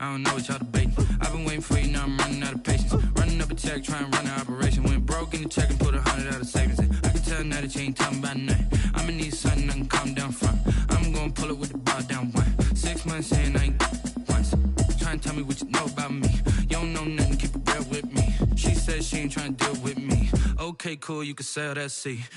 I don't know what y'all debating. I've been waiting for you, now I'm running out of patience. Running up a check, trying to run an operation. Went broke in the check and put 100 out of savings in. I can tell now that you ain't talking about nothing. I'ma need something I can calm down from. I'm gonna pull it with the bar down one. 6 months in, I ain't once. Trying to tell me what you know about me. You don't know nothing, keep it real with me. She said she ain't trying to deal with me. Okay, cool, you can sell that seat.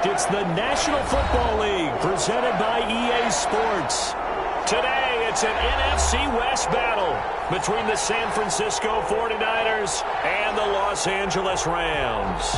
It's the National Football League presented by EA Sports. Today, it's an NFC West battle between the San Francisco 49ers and the Los Angeles Rams.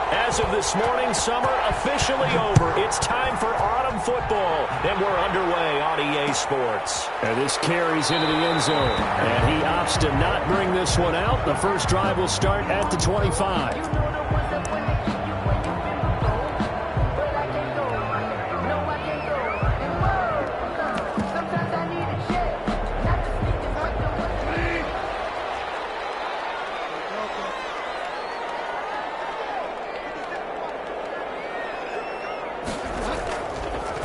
As of this morning, summer officially over. It's time for autumn football, and we're underway on EA Sports. And this carries into the end zone. And he opts to not bring this one out. The first drive will start at the 25.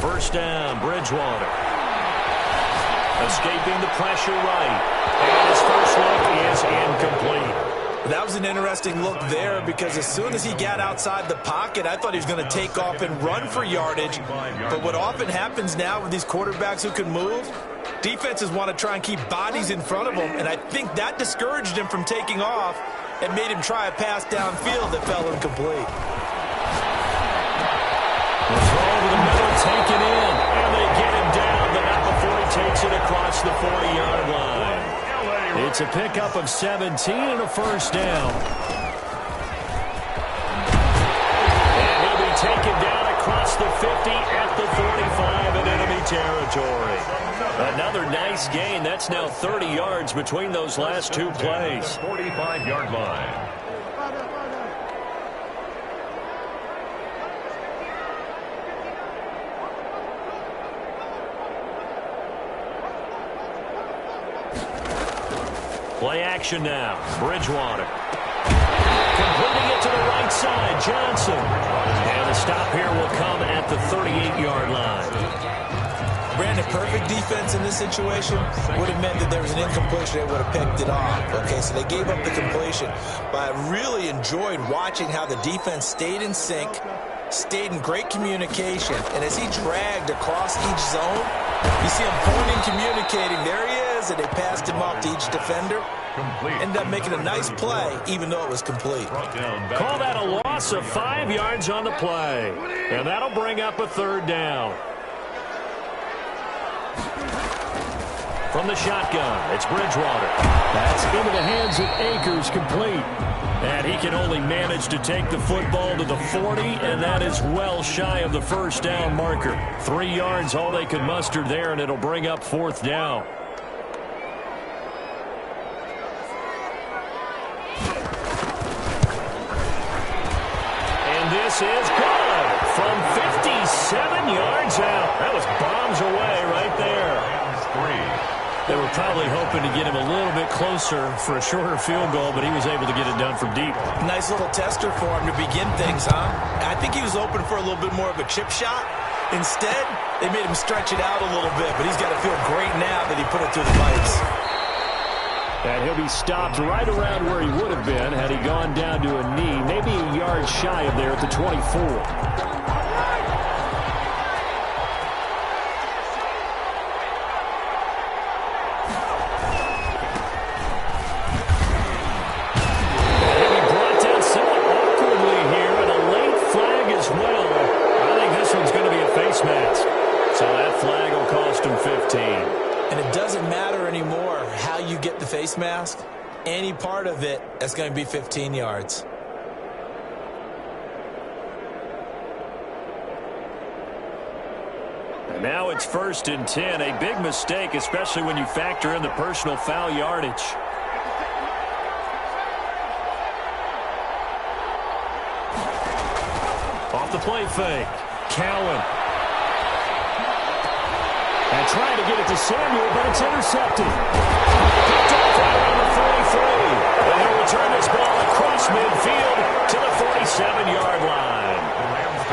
First down, Bridgewater. Escaping the pressure right. And his first look is incomplete. That was an interesting look there because as soon as he got outside the pocket, I thought he was going to take off and run for yardage. But what often happens now with these quarterbacks who can move, defenses want to try and keep bodies in front of them, and I think that discouraged him from taking off and made him try a pass downfield that fell incomplete. The throw over the middle, taken in, and they get him down, but not before he takes it across the 40-yard line. It's a pickup of 17 and a first down. And he'll be taken down across the nice gain. That's now 30 yards between those last two plays. 45-yard line. Play action now. Bridgewater. Completing it to the right side. Johnson. And the stop here will come at the 38-yard line. Brandon, perfect defense in this situation would have meant that there was an incompletion. They would have picked it off. Okay, so they gave up the completion. But I really enjoyed watching how the defense stayed in sync, stayed in great communication. And as he dragged across each zone, you see him pointing, communicating. There he is, and they passed him off to each defender. Ended up making a nice play, even though it was complete. Call that a loss of 5 yards on the play. And that'll bring up a third down. From the shotgun, it's Bridgewater. That's into the hands of Akers, complete. And he can only manage to take the football to the 40, and that is well shy of the first down marker. 3 yards, all they could muster there, and it'll bring up fourth down. And this is good from 57 yards out. That was bombs away right there. They were probably hoping to get him a little bit closer for a shorter field goal, but he was able to get it done from deep. Nice little tester for him to begin things, huh? I think he was open for a little bit more of a chip shot. Instead, they made him stretch it out a little bit, but he's got to feel great now that he put it through the pipes. And he'll be stopped right around where he would have been had he gone down to a knee, maybe a yard shy of there at the 24. Face mask, any part of it, that's going to be 15 yards. And now it's 1st and 10. A big mistake, especially when you factor in the personal foul yardage. Off the play fake. Cowan. And trying to get it to Samuel, but it's intercepted. Picked off right around the 43. And he'll return this ball across midfield to the 47-yard line.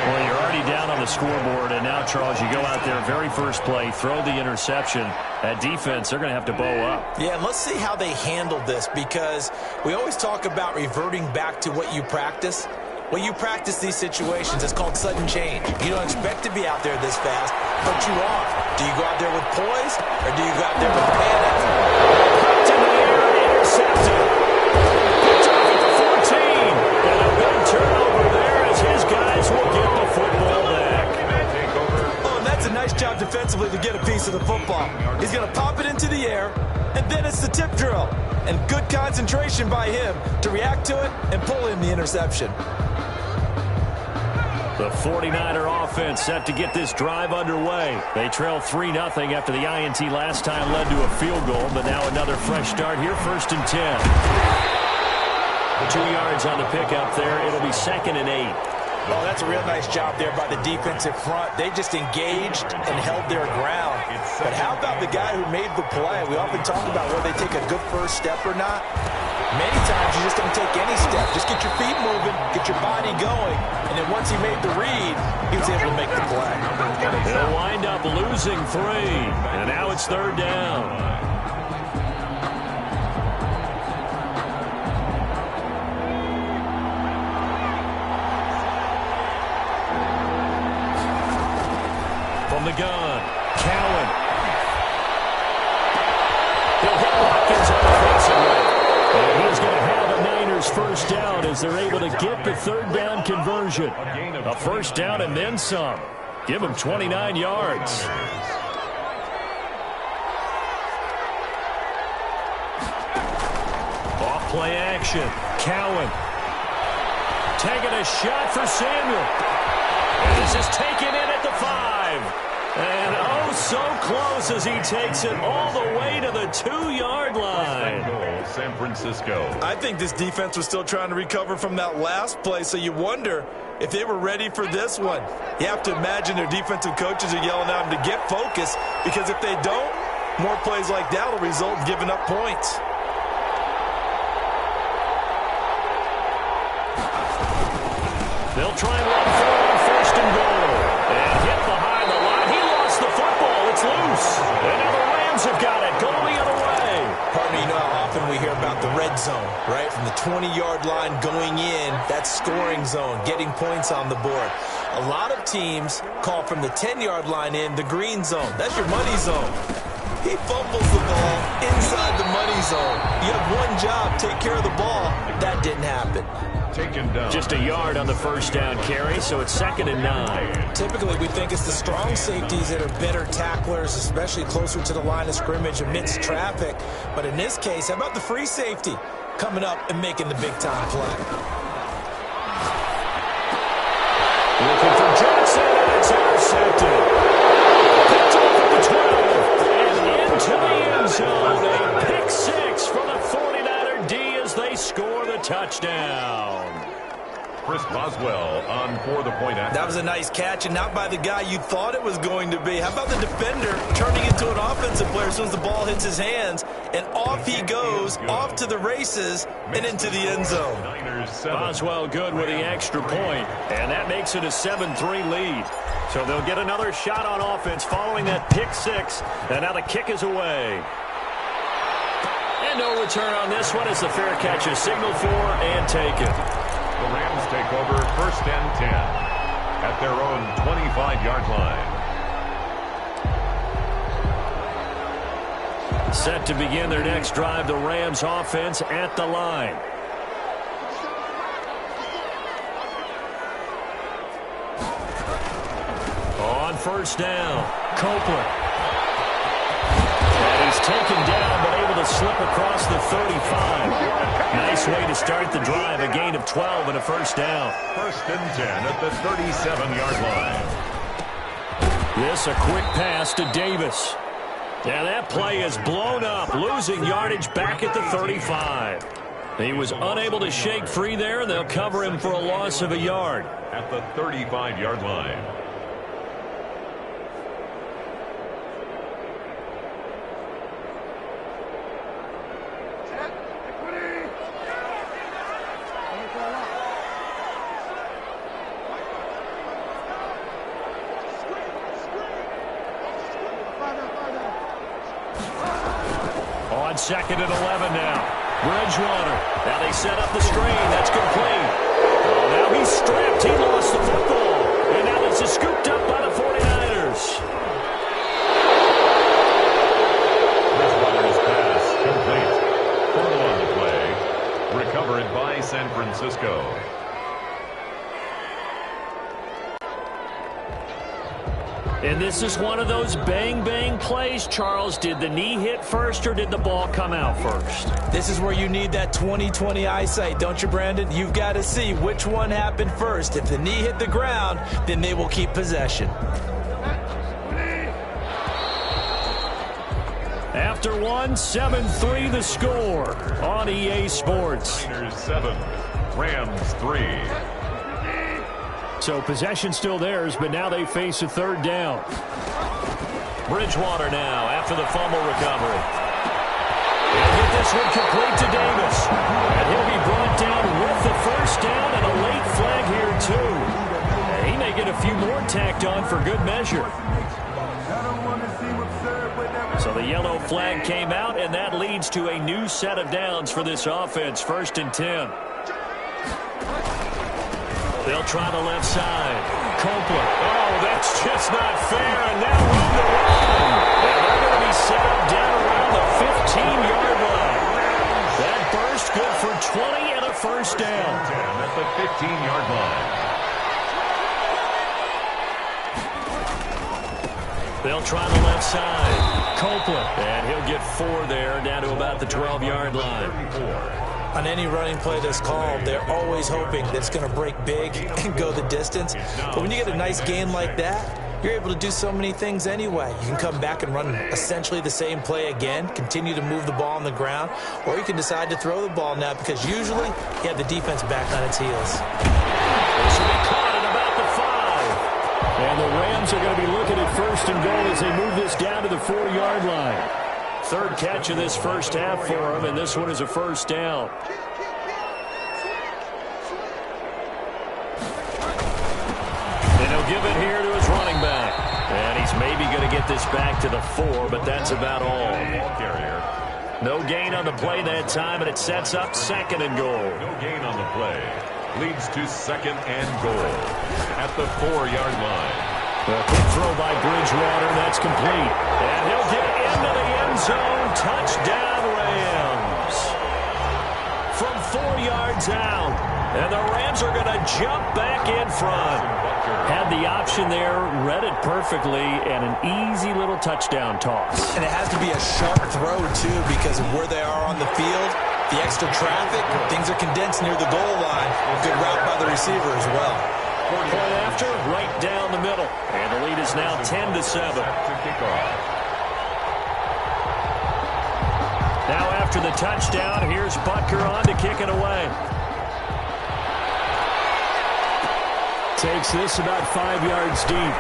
Well, you're already down on the scoreboard, and now, Charles, you go out there, very first play, throw the interception. That defense, they're going to have to bow up. Yeah, and let's see how they handle this, because we always talk about reverting back to what you practice. When you practice these situations, it's called sudden change. You don't expect to be out there this fast, but you are. Do you go out there with poise, or do you go out there with panic? Hooked in the air, intercepted. Picked off at the 14. And a big turnover there as his guys will get the football back. Oh, and that's a nice job defensively to get a piece of the football. He's going to pop it into the air, and then it's the tip drill. And good concentration by him to react to it and pull in the interception. The 49er offense set to get this drive underway. They trail 3-0 after the INT last time led to a field goal, but now another fresh start here, 1st and 10. 2 yards on the pickup there. It'll be 2nd and 8. Oh, that's a real nice job there by the defensive front. They just engaged and held their ground. But how about the guy who made the play? We often talk about whether they take a good first step or not. Many times you just don't take any step. Just get your feet moving, get your body going. And then once he made the read, he was able to make the play. They'll wind up losing 3. And now it's 3rd down. From the gun, Cowan. He'll hit Watkins on the face away. And he's going to have a Niners first down as they're able to get the 3rd down conversion. A first down and then some. Give him 29 yards. Off play action. Cowan. Taking a shot for Samuel. And this is taken in at the 5. And oh, so close pass as he takes it all the way to the 2-yard line. Goal, San Francisco. I think this defense was still trying to recover from that last play, so you wonder if they were ready for this one. You have to imagine their defensive coaches are yelling at them to get focused, because if they don't, more plays like that will result in giving up points. They'll try and run forward on 1st and goal. And hit behind the line. He lost the football. It's loose. And now the Rams have got it. Going the other way. Partner, you know how often we hear about the red zone, right? From the 20-yard line going in, that's scoring zone, getting points on the board. A lot of teams call from the 10-yard line in the green zone. That's your money zone. He fumbles the ball inside the money zone. You have one job, take care of the ball. That didn't happen. Taken down. Just a yard on the 1st down carry, so it's 2nd and 9. Typically, we think it's the strong safeties that are better tacklers, especially closer to the line of scrimmage amidst traffic. But in this case, how about the free safety coming up and making the big-time play? Looking for Johnson, and it's intercepted. Picked off at the 12, and into the end zone. A pick 6 for the 49er D as they score the touchdown. Chris Boswell on for the point after. That was a nice catch, and not by the guy you thought it was going to be. How about the defender turning into an offensive player as soon as the ball hits his hands, and off he goes, off to the races, and into the end zone. Boswell good with the extra point, and that makes it a 7-3 lead. So they'll get another shot on offense following that pick 6, and now the kick is away. And no return on this one as the fair catch is signaled for and taken. The Rams take over 1st and 10 at their own 25-yard line. Set to begin their next drive, the Rams offense at the line. On 1st down, Copeland. And he's taken down, but able to slip across the 35. Nice way to start the drive, a gain of 12 and a 1st down. 1st and 10 at the 37-yard line. This a quick pass to Davis. And that play is blown up, losing yardage back at the 35. He was unable to shake free there, and they'll cover him for a loss of a yard. At the 35-yard line. On 2nd and 11 now. Bridgewater. Now they set up the screen. That's complete. Oh, now he's stripped. He lost the football. And now this is scooped up by the 49ers. Bridgewater's pass complete. Fumble on the play. Recovered by San Francisco. And this is one of those bang-bang plays, Charles. Did the knee hit first or did the ball come out first? This is where you need that 20/20 eyesight, don't you, Brandon? You've got to see which one happened first. If the knee hit the ground, then they will keep possession. After one, 7-3 the score on EA Sports. Niners 7, Rams 3. So possession still theirs, but now they face a 3rd down. Bridgewater now after the fumble recovery. He'll get this one complete to Davis. And he'll be brought down with the 1st down and a late flag here too. And he may get a few more tacked on for good measure. So the yellow flag came out, and that leads to a new set of downs for this offense. 1st and 10. They'll try the left side. Copeland. Oh, that's just not fair. And now room to run. And they're going to be set up down around the 15-yard line. That burst good for 20 and a 1st down. 10 at the 15-yard line. They'll try the left side. Copeland. And he'll get 4 there, down to about the 12-yard line. 34. On any running play that's called, they're always hoping that it's going to break big and go the distance. But when you get a nice gain like that, you're able to do so many things anyway. You can come back and run essentially the same play again, continue to move the ball on the ground, or you can decide to throw the ball now because usually you have the defense back on its heels. This will be caught at about the 5. And the Rams are going to be looking at 1st and goal as they move this down to the 4-yard line. 3rd catch of this first half for him, and this one is a 1st down. Give it here to his running back. And he's maybe going to get this back to the 4, but that's about all. No gain on the play that time, and it sets up 2nd and goal. No gain on the play. Leads to 2nd and goal at the 4-yard line. A quick throw by Bridgewater. That's complete. And he'll get into the end zone. Touchdown, Rams. From 4 yards out. And the Rams are going to jump back in front. Had the option there, read it perfectly, and an easy little touchdown toss. And it has to be a sharp throw, too, because of where they are on the field, the extra traffic, things are condensed near the goal line. Good route by the receiver as well. Point after, right down the middle. And the lead is now 10-7. Now after the touchdown, here's Butker on to kick it away. Takes this about 5 yards deep.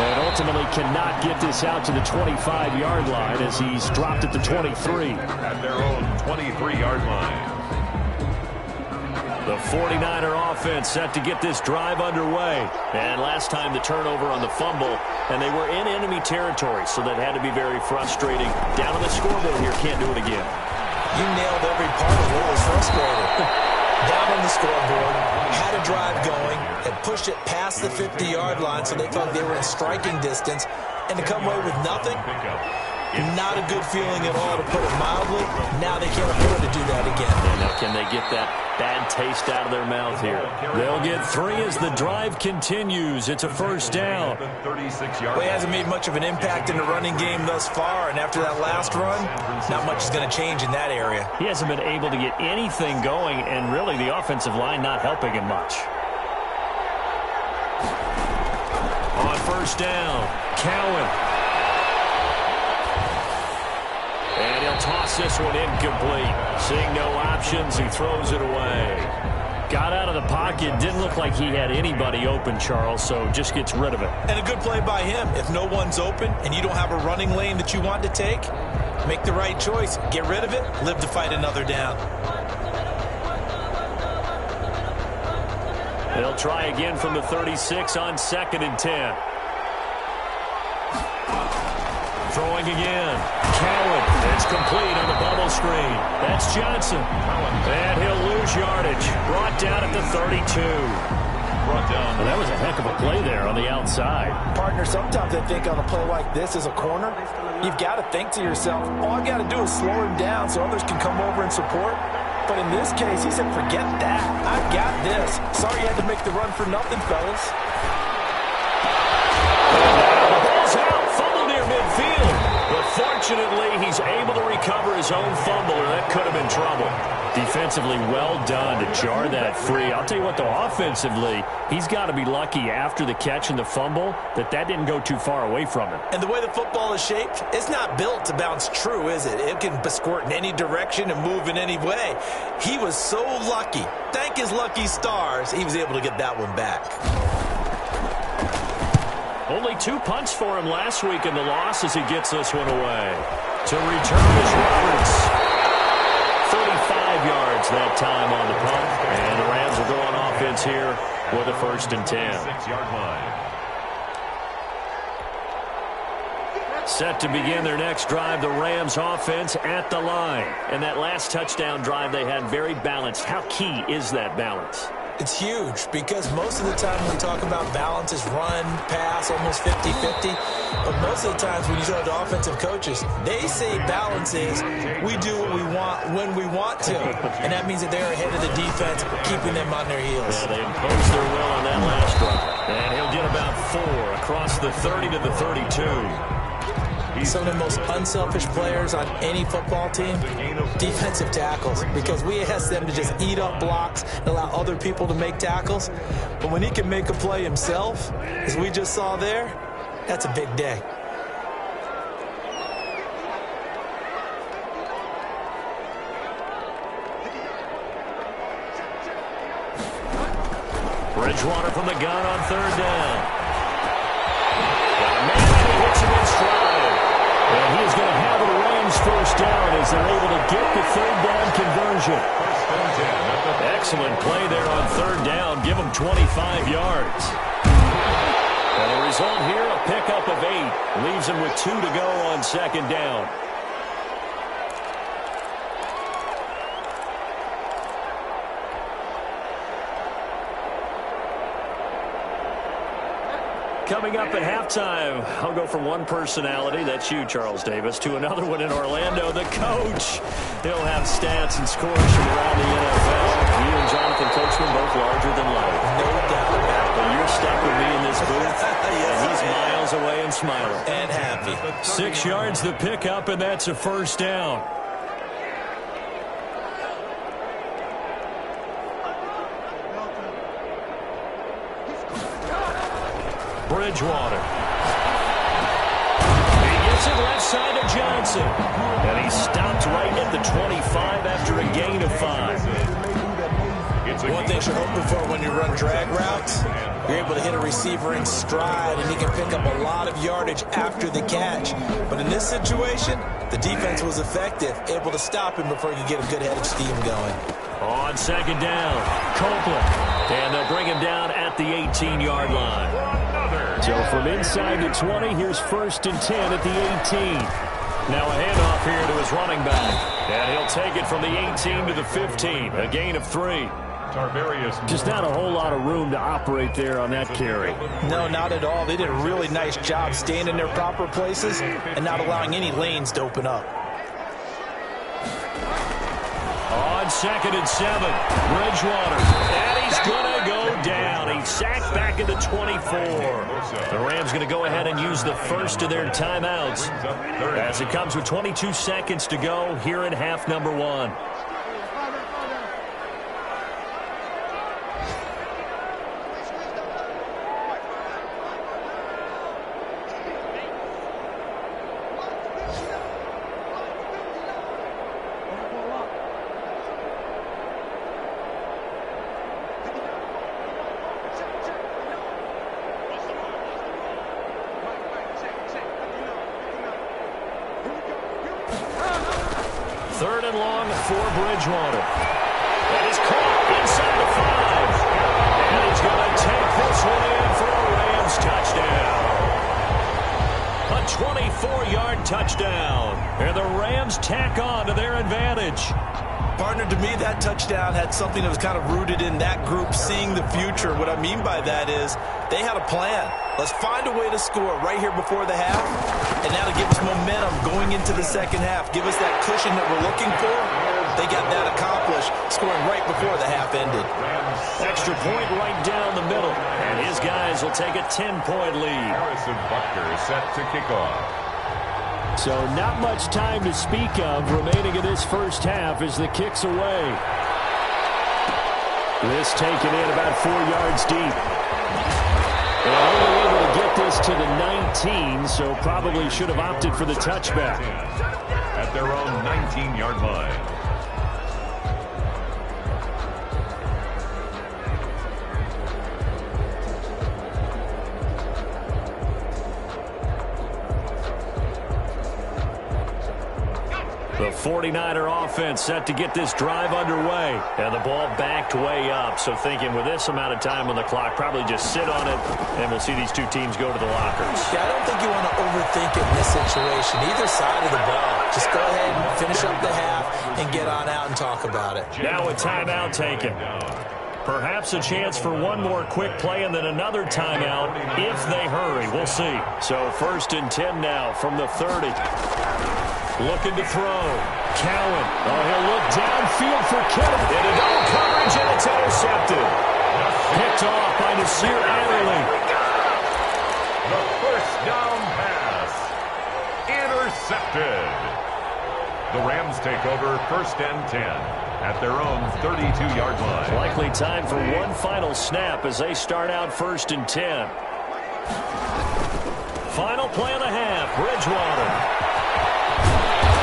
And ultimately cannot get this out to the 25-yard line as he's dropped at the 23. At their own 23-yard line. The 49er offense set to get this drive underway. And last time the turnover on the fumble, and they were in enemy territory, so that had to be very frustrating. Down on the scoreboard here, can't do it again. You nailed every part of what was frustrating. Down on the scoreboard, had a drive going, and pushed it past the 50-yard line so they thought they were in striking distance, and to come away with nothing, not a good feeling at all, to put it mildly. Now they can't afford to do that again. And now can they get that bad taste out of their mouth here? They'll get 3 as the drive continues. It's a 1st down. Well, he hasn't made much of an impact in the running game thus far, and after that last run, not much is going to change in that area. He hasn't been able to get anything going, and really the offensive line not helping him much. On 1st down, Cowan. And he'll toss this one incomplete. Seeing no options, he throws it away. Got out of the pocket. Didn't look like he had anybody open, Charles, so just gets rid of it. And a good play by him. If no one's open and you don't have a running lane that you want to take, make the right choice. Get rid of it. Live to fight another down. They'll try again from the 36 on 2nd and 10. Throwing again. Cowan. It's complete on the bubble screen. That's Johnson. And he'll lose yardage. Brought down at the 32. Well, that was a heck of a play there on the outside. Partner, sometimes I think on a play like this as a corner, you've got to think to yourself, all I've got to do is slow him down so others can come over and support. But in this case, he said, forget that. I've got this. Sorry you had to make the run for nothing, fellas. But fortunately, he's able to recover his own fumble, or that could have been trouble. Defensively, well done to jar that free. I'll tell you what, though, offensively, he's got to be lucky after the catch and the fumble that didn't go too far away from him. And the way the football is shaped, it's not built to bounce true, is it? It can squirt in any direction and move in any way. He was so lucky. Thank his lucky stars, he was able to get that one back. Only 2 punts for him last week in the loss as he gets this one away. To return is Roberts. 35 yards that time on the punt. And the Rams will go on offense here with a 1st and 10. 6-yard line. Set to begin their next drive, the Rams offense at the line. And that last touchdown drive they had very balanced. How key is that balance? It's huge because most of the time when we talk about balance is run, pass, almost 50-50. But most of the times when you talk to offensive coaches, they say balance is we do what we want when we want to. And that means that they're ahead of the defense, keeping them on their heels. Yeah, they imposed their will on that last drive. And he'll get about 4 across the 30 to the 32. Some of the most unselfish players on any football team, defensive tackles, because we ask them to just eat up blocks and allow other people to make tackles. But when he can make a play himself, as we just saw there, that's a big day. Bridgewater from the gun on third down. Got a man and he hits him in stride. And he is going to have the Rams first down as they're able to get the third down conversion. Excellent play there on third down. Give them 25 yards. And the result here, a pickup of 8. Leaves them with 2 to go on second down. Coming up at halftime, I'll go from one personality, that's you, Charles Davis, to another one in Orlando, the coach. He'll have stats and scores from around the NFL. You and Jonathan Coachman both larger than life. No doubt about it. But you're stuck with me in this booth. Yes, and he's miles away and smiling. And happy. 6 yards the pickup, and that's a first down. Bridgewater. He gets it left side to Johnson. And he stopped right at the 25 after a gain of 5. One thing you're hoping for when you run drag routes, you're able to hit a receiver in stride, and he can pick up a lot of yardage after the catch. But in this situation, the defense was effective, able to stop him before he could get a good head of steam going. On second down, Copeland. And they'll bring him down at the 18-yard line. So from inside the 20, here's 1st and 10 at the 18. Now a handoff here to his running back. And he'll take it from the 18 to the 15. A gain of 3. Just not a whole lot of room to operate there on that carry. No, not at all. They did a really nice job staying in their proper places and not allowing any lanes to open up. On 2nd and 7, Bridgewater. And he's going to go down. He's sacked back at the 24. The Rams going to go ahead and use the first of their timeouts as it comes with 22 seconds to go here in half number 1. Third and long for Bridgewater. That is caught inside the 5. And he's going to take this one in for a Rams touchdown. A 24-yard touchdown. And the Rams tack on to their advantage. Partner, to me, that touchdown had something that was kind of rooted in that group seeing the future. What I mean by that is they had a plan. Let's find a way to score right here before the half, and that'll give us momentum going into the second half. Give us that cushion that we're looking for. They got that accomplished, scoring right before the half ended. Extra point right down the middle, and his guys will take a 10-point lead. Harrison Butker is set to kick off. So not much time to speak of remaining in this first half as the kick's away. This taken in about 4 yards deep. And only able to get this to the 19, so probably should have opted for the touchback. At their own 19-yard line. The 49er offense set to get this drive underway. And the ball backed way up. So thinking with this amount of time on the clock, probably just sit on it, and we'll see these two teams go to the lockers. Yeah, I don't think you want to overthink it in this situation. Either side of the ball. Just go ahead and finish up the half and get on out and talk about it. Now a timeout taken. Perhaps a chance for one more quick play and then another timeout if they hurry. We'll see. So 1st and 10 now from the 30. Looking to throw. Cowan. Oh, he'll look downfield for Kittle. Into double coverage, and it's intercepted. Picked off by Nasir Adderley. The first down pass. favor first and 10 at their own 32-yard line. Likely time for one final snap as they start out first and 10. Final play of the half, Bridgewater.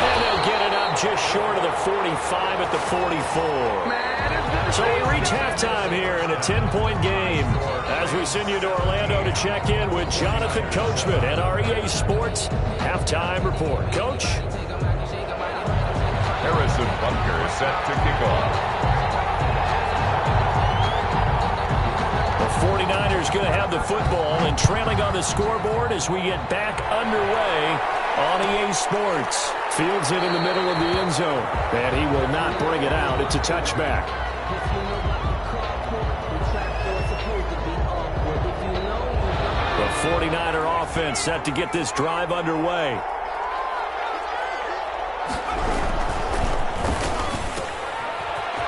And they'll get it up just short of the 45 at the 44. So we reach halftime here in a 10-point game as we send you to Orlando to check in with Jonathan Coachman at our EA Sports Halftime Report. Coach? Harrison Butker is set to kick off. The 49ers going to have the football and trailing on the scoreboard as we get back underway on EA Sports. Fields it in the middle of the end zone, and he will not bring it out. It's a touchback. The 49er offense set to get this drive underway.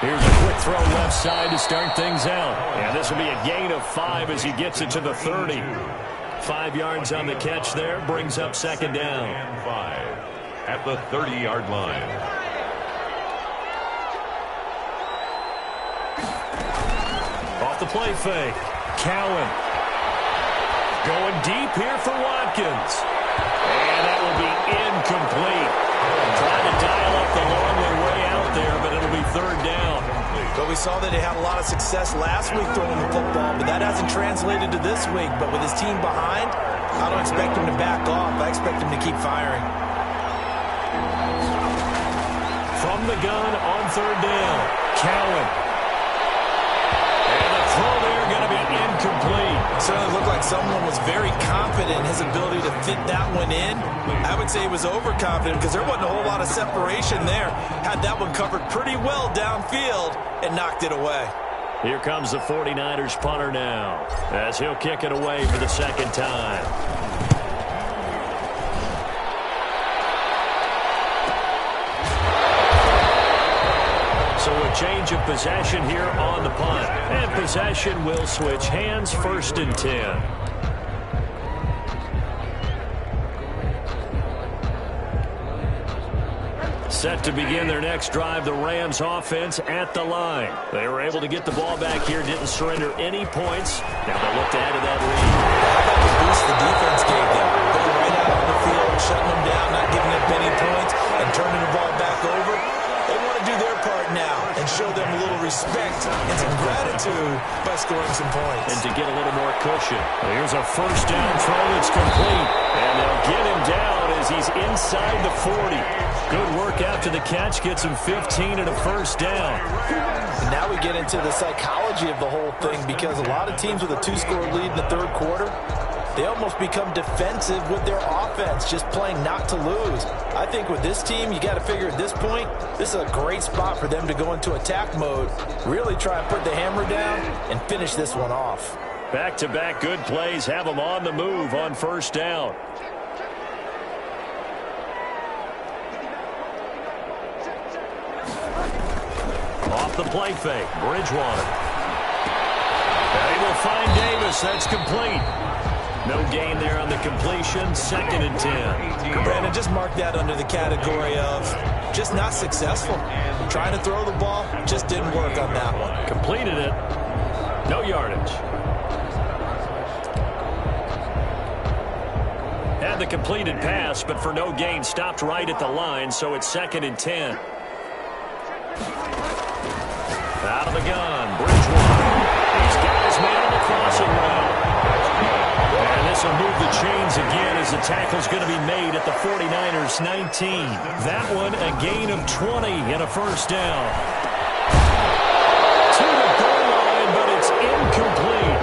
Here's a quick throw left side to start things out. And this will be a gain of 5 as he gets it to the 30. 5 yards on the catch there, brings up second down. And 5 at the 30-yard line. Off the play fake. Cowan. Going deep here for Watkins. And that will be incomplete. Trying to dial up the long way out there, but it'll be third down. But we saw that he had a lot of success last week throwing the football, but that hasn't translated to this week. But with his team behind, I don't expect him to back off. I expect him to keep firing. From the gun on third down, Cowan. And the throw there going to be incomplete. Certainly looked like someone was very confident in his ability to fit that one in. I would say he was overconfident because there wasn't a whole lot of separation there. Had that one covered pretty well downfield and knocked it away. Here comes the 49ers punter now as he'll kick it away for the second time. So a change of possession here on the punt. And possession will switch hands, first and 10. Set to begin their next drive, the Rams offense at the line. They were able to get the ball back here, didn't surrender any points. Now they'll look to add to that lead. How about the boost the defense gave them? Going right out on the field, shutting them down, not giving up any points, and turning the ball back over. They want to do their part now and show them a little respect and some gratitude by scoring some points. And to get a little more cushion. Here's a first down throw that's complete. And they'll get him down as he's inside the 40. Good work after the catch, gets him 15 and a first down. And now we get into the psychology of the whole thing because a lot of teams with a 2-score lead in the third quarter, they almost become defensive with their offense, just playing not to lose. I think with this team, you got to figure at this point, this is a great spot for them to go into attack mode, really try and put the hammer down and finish this one off. Back-to-back good plays have them on the move on first down. Off the play fake, Bridgewater. They will find Davis. That's complete. No gain there on the completion. Second and 10. Brandon, just mark that under the category of just not successful. Trying to throw the ball, just didn't work on that one. Completed it. No yardage. Had the completed pass, but for no gain, stopped right at the line, so it's second and 10. Out of the gun, Bridgewater. He's got his man on the crossing route. And this will move the chains again as the tackle's going to be made at the 49ers 19. That one a gain of 20 and a first down. To the goal line, but it's incomplete.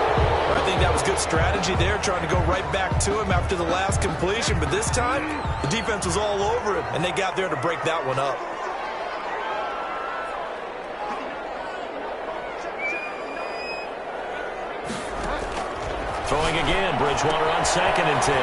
I think that was good strategy there, trying to go right back to him after the last completion. But this time, the defense was all over him, and they got there to break that one up. Throwing again, Bridgewater on second and 10.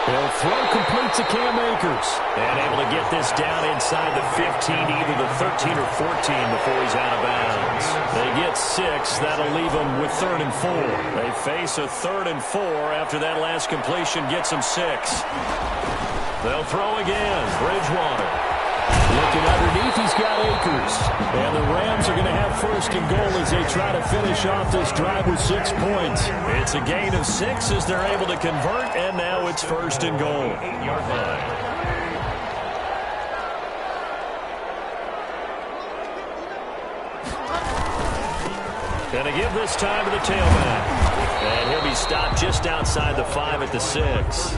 He'll throw complete to Cam Akers. And able to get this down inside the 15, either the 13 or 14 before he's out of bounds. They get 6. That'll leave them with third and 4. They face a third and 4 after that last completion gets them 6. They'll throw again, Bridgewater. Looking underneath, he's got Akers. And the Rams are going to have first and goal as they try to finish off this drive with 6 points. It's a gain of 6 as they're able to convert, and now it's first and goal. 8-yard line. Going to give this time to the tailback. And he'll be stopped just outside the 5 at the 6.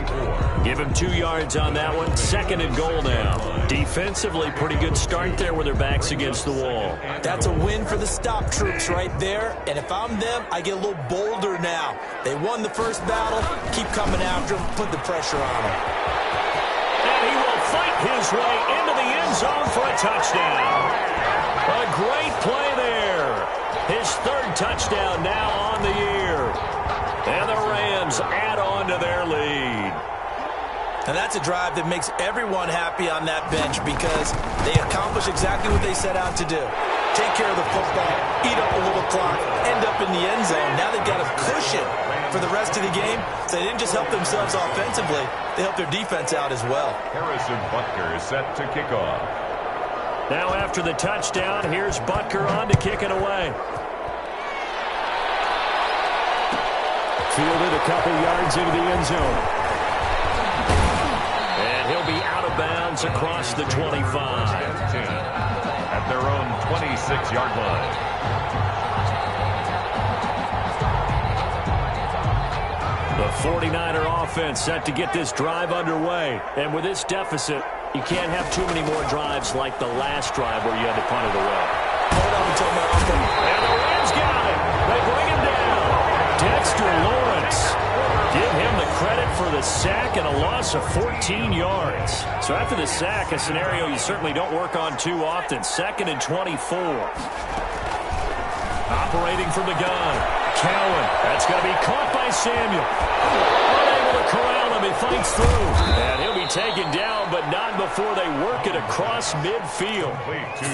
Give him 2 yards on that one. Second and goal now. Defensively, pretty good start there with their backs against the wall. That's a win for the stop troops right there. And if I'm them, I get a little bolder now. They won the first battle. Keep coming after them. Put the pressure on them. And he will fight his way into the end zone for a touchdown. A great play there. His third touchdown now on the year. And the Rams add on to their lead. And that's a drive that makes everyone happy on that bench because they accomplish exactly what they set out to do. Take care of the football, eat up a little clock, end up in the end zone. Now they've got a cushion for the rest of the game. So they didn't just help themselves offensively, they helped their defense out as well. Harrison Butker is set to kick off. Now after the touchdown, here's Butker on to kick it away. Fielded a couple yards into the end zone. And he'll be out of bounds across the 25. 10 at their own 26-yard line. The 49er offense set to get this drive underway. And with this deficit, you can't have too many more drives like the last drive where you had to punt it away. Hold on until Malcolm. And the Rams got it. They bring him down. Dexter Lawrence. Give him the credit for the sack and a loss of 14 yards. So after the sack, a scenario you certainly don't work on too often. 2nd and 24. Operating from the gun. Cowan. That's going to be caught by Samuel. Unable to corral him. He fights through. And he'll be taken down, but not before they work it across midfield.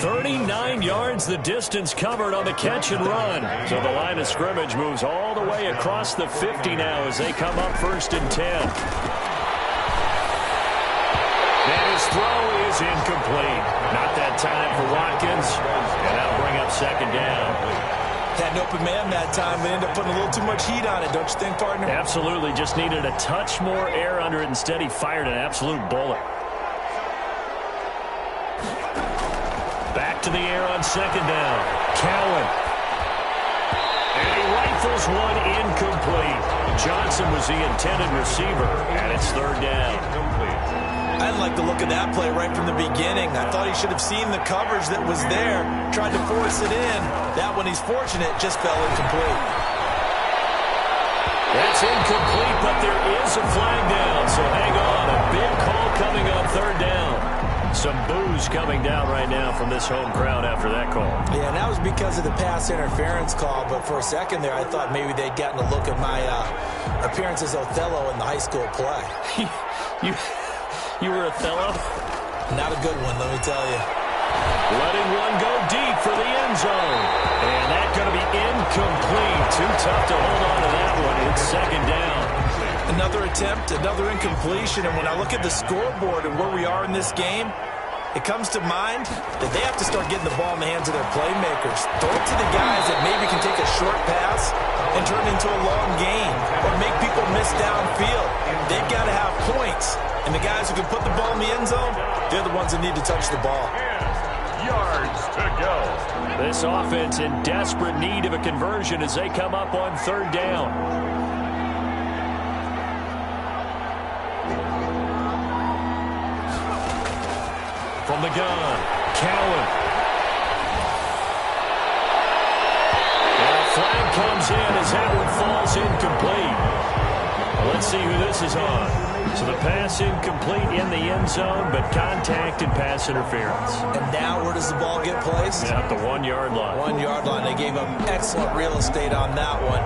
39 yards the distance covered on the catch and run. So the line of scrimmage moves all the way across the 50 now as they come up 1st and 10. And his throw is incomplete. Not that time for Watkins. And that'll bring up 2nd down. Had an open man that time, but ended up putting a little too much heat on it, don't you think, partner? Absolutely. Just needed a touch more air under it. Instead, he fired an absolute bullet. Back to the air on 2nd down. Cowan. And he rifles one incomplete. Johnson was the intended receiver, and it's 3rd down. I didn't like the look of that play right from the beginning. I thought he should have seen the coverage that was there, tried to force it in. That one, he's fortunate, just fell incomplete. That's incomplete, but there is a flag down, so hang on. A big call coming on 3rd down. Some boos coming down right now from this home crowd after that call. Yeah, and that was because of the pass interference call, but for a second there, I thought maybe they'd gotten a look at my appearance as Othello in the high school play. You were Othello? Not a good one, let me tell you. Letting one go deep for the end zone. And that's going to be incomplete. Too tough to hold on to that one. It's 2nd down. Another attempt, another incompletion. And when I look at the scoreboard and where we are in this game, it comes to mind that they have to start getting the ball in the hands of their playmakers. Throw it to the guys that maybe can take a short pass and turn it into a long gain or make people miss downfield. They've got to have points. And the guys who can put the ball in the end zone, they're the ones that need to touch the ball. 10 yards to go. This offense in desperate need of a conversion as they come up on 3rd down. From the gun, Cowan. And a flag comes in as that one falls incomplete. Let's see who this is on. So the pass incomplete in the end zone, but contact and pass interference. And now where does the ball get placed? Yeah, at the 1-yard line. 1-yard line. They gave up excellent real estate on that one.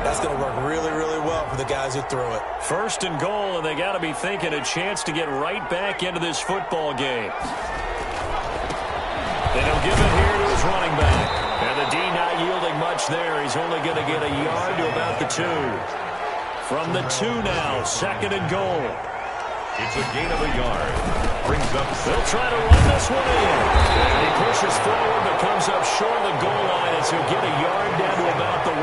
That's going to work really, really well for the guys who threw it. 1st and goal, and they got to be thinking a chance to get right back into this football game. And he'll give it here to his running back. And the D not yielding much there. He's only going to get a yard to about the 2. From the 2 now, 2nd and goal. It's a gain of a yard. Brings up. They'll try to run this one in. And he pushes forward but comes up short of the goal line as he'll get a yard down to about the 1.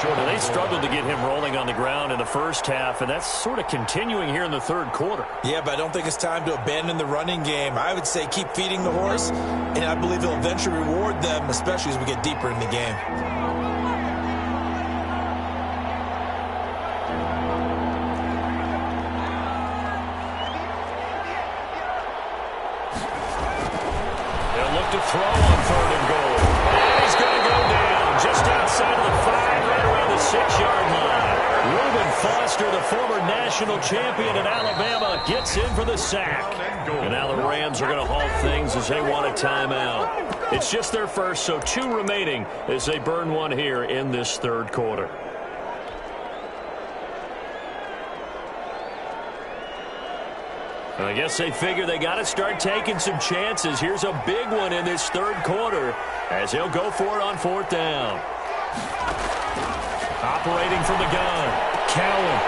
Well, they struggled to get him rolling on the ground in the first half, and that's sort of continuing here in the third quarter. Yeah, but I don't think it's time to abandon the running game. I would say keep feeding the horse, and I believe he'll eventually reward them, especially as we get deeper in the game. They'll look to throw on 3rd and goal. And he's going to go down just outside of the 5, right around the 6-yard line. Reuben Foster, the former national champion at Alabama, gets in for the sack. And now the Rams are going to halt things as they want a timeout. It's just their first, so 2 remaining as they burn one here in this third quarter. I guess they figure they got to start taking some chances. Here's a big one in this third quarter as he'll go for it on 4th down. Operating from the gun, Cowan.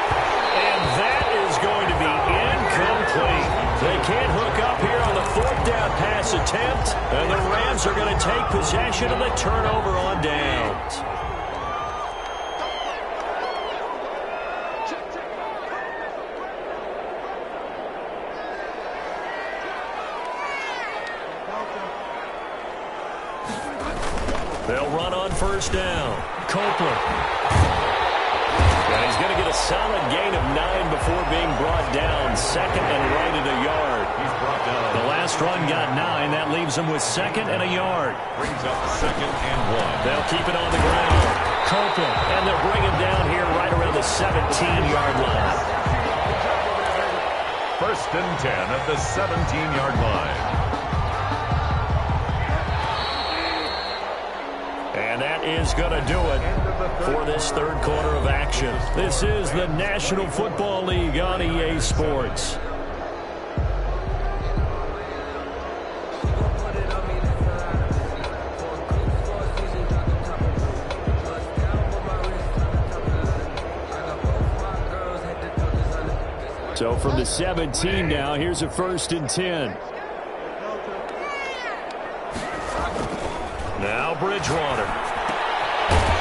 And that is going to be incomplete. They can't hook up here on the 4th down pass attempt, and the Rams are going to take possession of the turnover on downs. They'll run on 1st down. Copeland. And he's going to get a solid gain of 9 before being brought down. 2nd and right at a yard. He's brought down. The last run got 9. That leaves him with 2nd and a yard. Brings up 2nd and 1. They'll keep it on the ground. Copeland. And they'll bring him down here right around the 17-yard line. 1st and 10 at the 17-yard line. And that is going to do it for this third quarter of action. This is the National Football League on EA Sports. So from the 17 now, here's a 1st and 10. Now Bridgewater.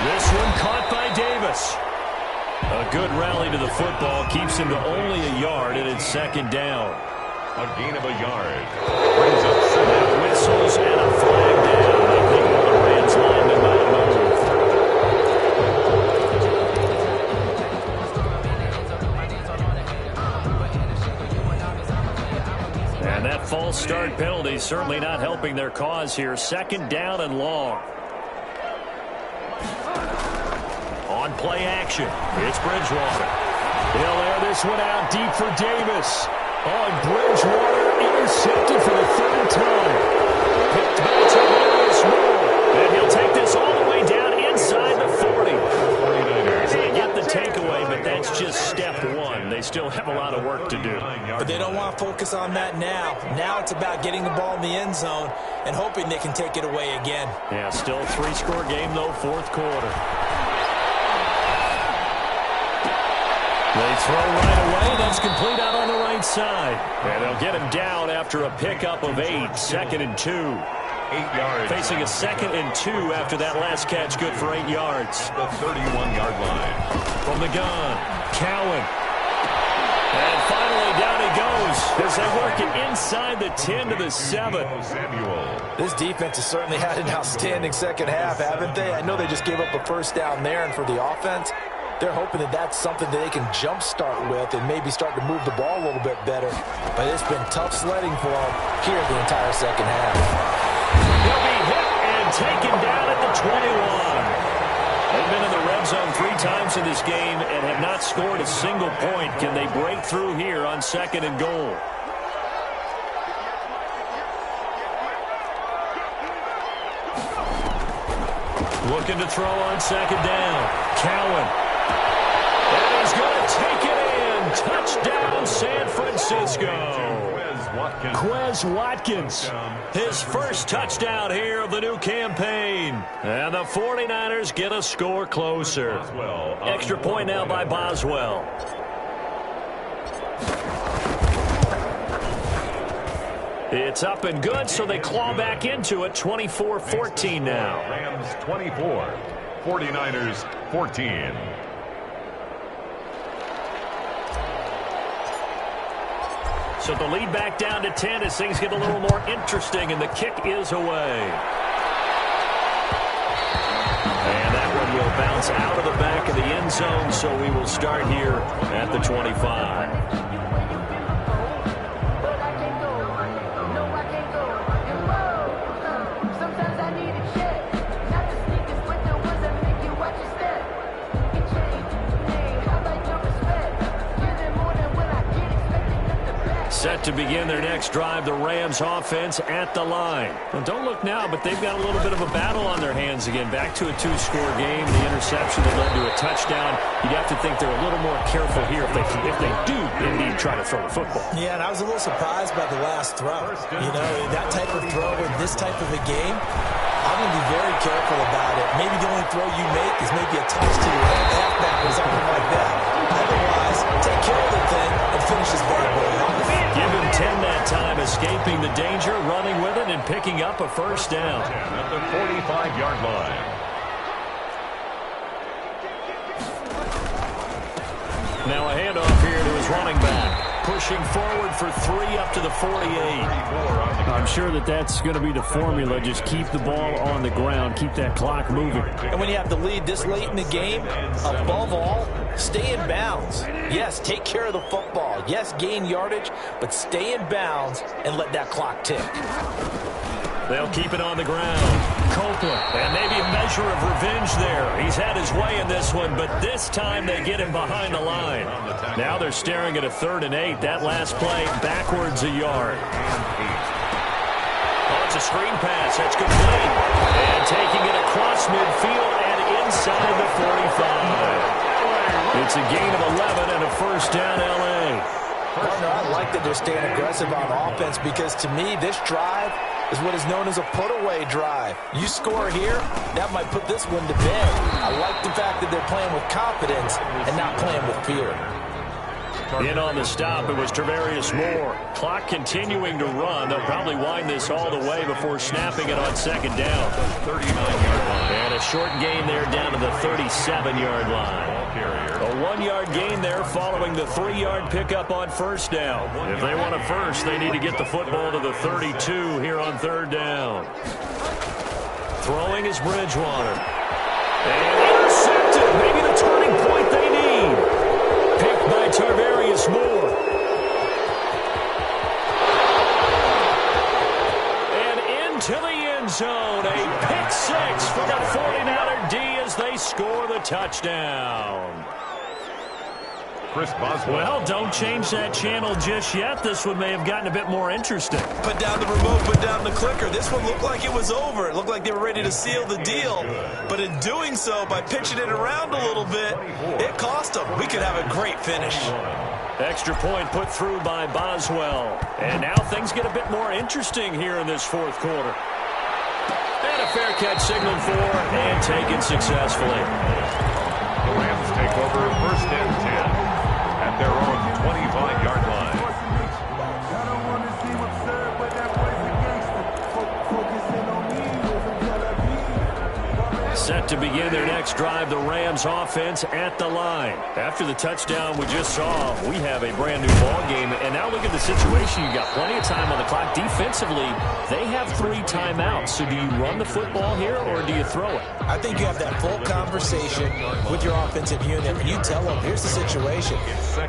This one caught by Davis. A good rally to the football keeps him to only a yard, and it's 2nd down. A gain of a yard. Brings up 7. Whistles and a flag down. I think the Rams linemen might have moved. And that false start penalty certainly not helping their cause here. 2nd down and long. On play action, it's Bridgewater. He'll air this one out deep for Davis. On Bridgewater, intercepted for the 3rd time. Picked back to Lewis Moore. And he'll take this all the way down inside the 40. They get the takeaway, but that's just step 1. They still have a lot of work to do. But they don't want to focus on that now. Now it's about getting the ball in the end zone and hoping they can take it away again. Yeah, still a 3-score game, though, 4th quarter. They throw right away. That's complete out on the right side. And they'll get him down after a pickup of 8. 2nd and 2. 8 yards. Facing a 2nd and 2 after that last catch, good for 8 yards. The 31-yard line. From the gun, Cowan. And finally down he goes as they work it inside the 10 to the 7. Samuel. This defense has certainly had an outstanding second half, haven't they? I know they just gave up a 1st down there, and for the offense, they're hoping that that's something that they can jumpstart with and maybe start to move the ball a little bit better. But it's been tough sledding for them here the entire second half. He'll be hit and taken down at the 21. They've been in the red zone 3 times in this game and have not scored a single point. Can they break through here on 2nd and goal? Looking to throw on 2nd down. Cowan. And he's going to take it in. Touchdown, San Francisco. Quez Watkins. His first touchdown here of the new campaign. And the 49ers get a score closer. Extra point now by Boswell. It's up and good, so they claw back into it. 24-14 now. Rams 24, 49ers 14. So the lead back down to 10 as things get a little more interesting, and the kick is away. And that one will bounce out of the back of the end zone, so we will start here at the 25. Set to begin their next drive, the Rams offense at the line. Well, don't look now, but they've got a little bit of a battle on their hands again. Back to a two-score game. The interception that led to a touchdown. You'd have to think they're a little more careful here if they do indeed try to throw the football. Yeah, and I was a little surprised by the last throw. You know, that type of throw in this type of a game, I'm going to be very careful about it. Maybe the only throw you make is maybe a touch to your halfback or something like that. Otherwise, take care of the thing and finish this bad boy off. Give him 10 that time, escaping the danger, running with it, and picking up a first down. At the 45-yard line. Now a handoff here to his running back. Pushing forward for 3 up to the 48. I'm sure that's going to be the formula. Just keep the ball on the ground. Keep that clock moving. And when you have the lead this late in the game, above all, stay in bounds. Yes, take care of the football. Yes, gain yardage, but stay in bounds and let that clock tick. They'll keep it on the ground. Copeland, and maybe a measure of revenge there. He's had his way in this one, but this time they get him behind the line. Now they're staring at a 3rd and 8. That last play, backwards a yard. Oh, it's a screen pass. That's complete. And taking it across midfield and inside the 45. It's a gain of 11 and a first down, L.A. Partner, I like that they're staying aggressive on offense because, to me, this drive is what is known as a put-away drive. You score here, that might put this one to bed. I like the fact that they're playing with confidence and not playing with fear. In on the stop, it was Tarvarius Moore. Clock continuing to run. They'll probably wind this all the way before snapping it on second down. 39-yard line. And a short gain there down to the 37-yard line. A 1-yard gain there following the 3-yard pickup on first down. If they want a first, they need to get the football to the 32 here on 3rd down. Throwing is Bridgewater. And intercepted. Maybe the turning point they need. Picked by Tarvarius Moore. And into the end zone. A pick 6 for the 49er D as they score the touchdown. Chris Boswell. Well, don't change that channel just yet. This one may have gotten a bit more interesting. Put down the remote, put down the clicker. This one looked like it was over. It looked like they were ready to seal the deal. But in doing so, by pitching it around a little bit, it cost them. We could have a great finish. Extra point put through by Boswell. And now things get a bit more interesting here in this 4th quarter. And a fair catch signaled for and taken successfully. The Rams take over 1st and 10 at their own 25-yard line. Set to begin their next drive, the Rams offense at the line. After the touchdown we just saw, we have a brand new ball game. And now look at the situation. You've got plenty of time on the clock. Defensively, they have 3 timeouts. So do you run the football here or do you throw it? I think you have that full conversation with your offensive unit, and you tell them, here's the situation.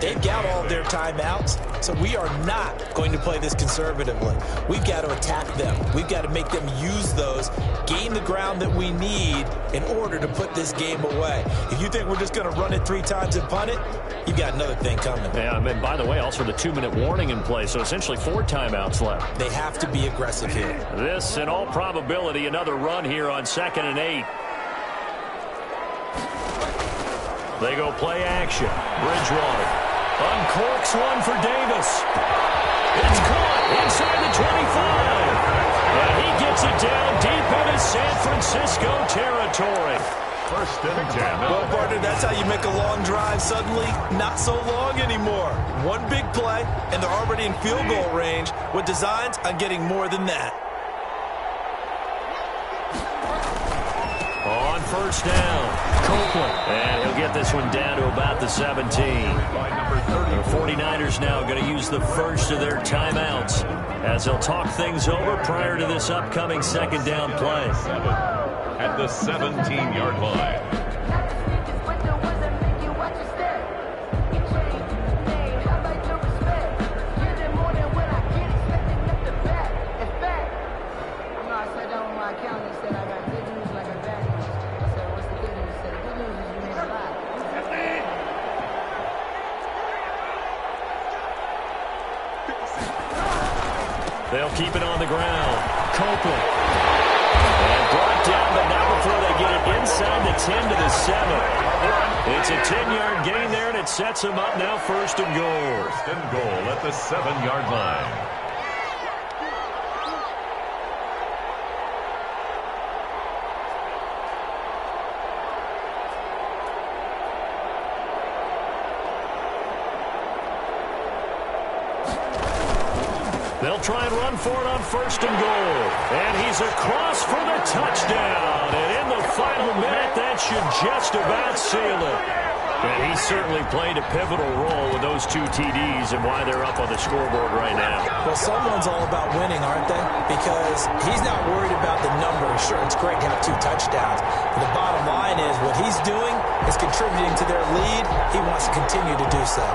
They've got all their timeouts, so we are not going to play this conservatively. We've got to attack them. We've got to make them use those, gain the ground that we need in order to put this game away. If you think we're just going to run it 3 times and punt it, you've got another thing coming. Yeah, and by the way, also the 2-minute warning in play, so essentially 4 timeouts left. They have to be aggressive here. This, in all probability, another run here on 2nd and 8. They go play action. Bridgewater uncorks one for Davis. It's caught inside the 25. And he gets it down deep into San Francisco territory. First and 10. Well, partner, that's how you make a long drive suddenly not so long anymore. One big play, and they're already in field goal range with designs on getting more than that. On first down, Copeland. And he'll get this one down to about the 17. The 49ers now going to use the first of their timeouts as they'll talk things over prior to this upcoming second down play. At the 17-yard line. They'll keep it on the ground. Copeland. And brought down, but not before they get it inside the 10 to the 7. It's a 10-yard gain there, and it sets them up now first and goal. First and goal at the 7-yard line. They'll try and run for it on first and goal. And he's across for the touchdown. And in the final minute, that should just about seal it. And he certainly played a pivotal role with those two TDs and why they're up on the scoreboard right now. Well, someone's all about winning, aren't they? Because he's not worried about the numbers. Sure, it's great to have 2 touchdowns. But the bottom line is what he's doing is contributing to their lead. He wants to continue to do so.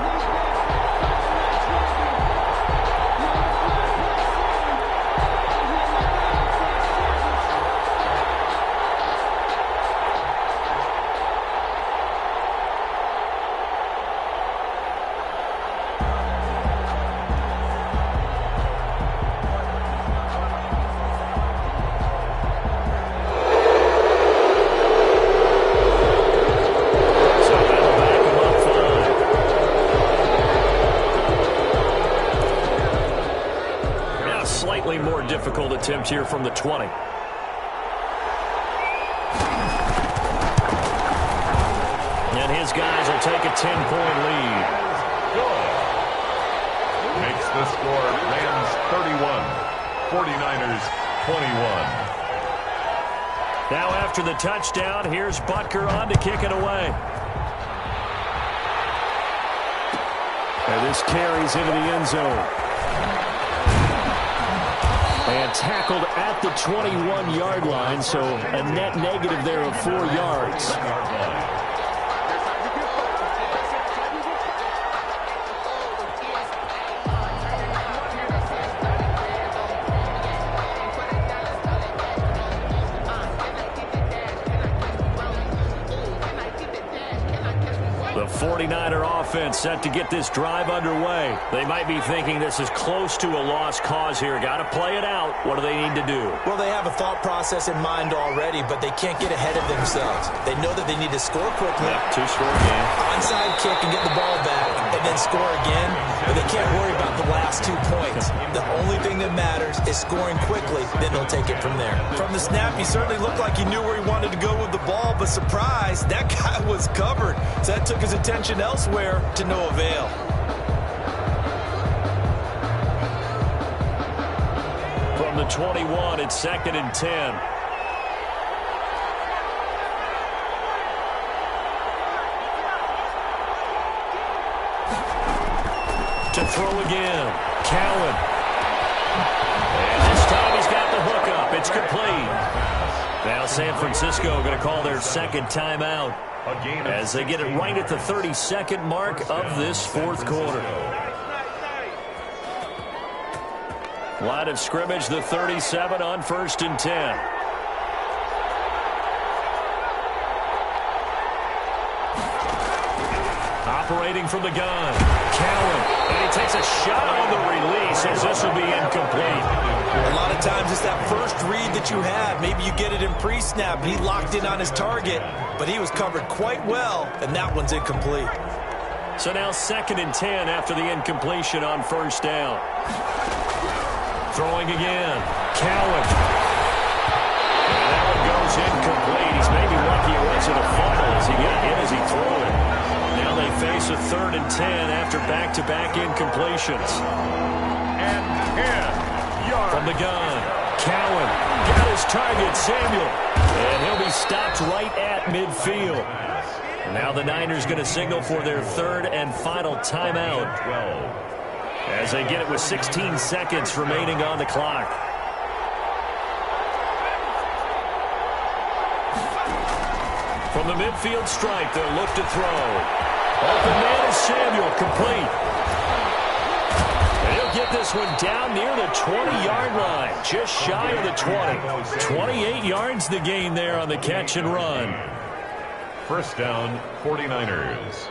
Difficult attempt here from the 20. And his guys will take a 10-point lead. Makes the score Rams 31, 49ers 21. Now after the touchdown, here's Butker on to kick it away. And this carries into the end zone. And tackled at the 21-yard line, so a net negative there of 4 yards. The 49er offense set to get this drive underway. They might be thinking this is close to a lost cause here. Got to play it out. What do they need to do? Well, they have a thought process in mind already, but they can't get ahead of themselves. They know that they need to score quickly. Yep, 2-score game. Onside kick and get the ball back, and then score again. But they can't worry about the last 2 points. The only thing that matters is scoring quickly, then they'll take it from there. From the snap, he certainly looked like he knew where he wanted to go with the ball, but surprise, that guy was covered. So that took his attention elsewhere to no avail. From the 21, it's 2nd and 10. To throw again, Cowan. And this time he's got the hook up. It's complete. Now San Francisco going to call their second timeout as they get it right at the 32nd mark of this 4th quarter. Line of scrimmage, the 37 on 1st and 10. Operating from the gun, Cowan. And he takes a shot on the release as this will be incomplete. A lot of times it's that first read that you have. Maybe you get it in pre-snap, and he locked in on his target, but he was covered quite well, and that one's incomplete. So now 2nd and 10 after the incompletion on 1st down. Throwing again, Cowan. And that one goes incomplete. He's maybe lucky it was to the funnel as he got hit as he threw it. Now they face a 3rd and 10 after back-to-back incompletions. And 10 yards. From the gun, Cowan got his target, Samuel. And he'll be stopped right at midfield. Now the Niners going to signal for their 3rd and final timeout. 12. As they get it with 16 seconds remaining on the clock. From the midfield stripe, they'll look to throw. Open man is Samuel, complete. And he'll get this one down near the 20-yard line, just shy of the 20. 28 yards the gain there on the catch and run. First down, 49ers.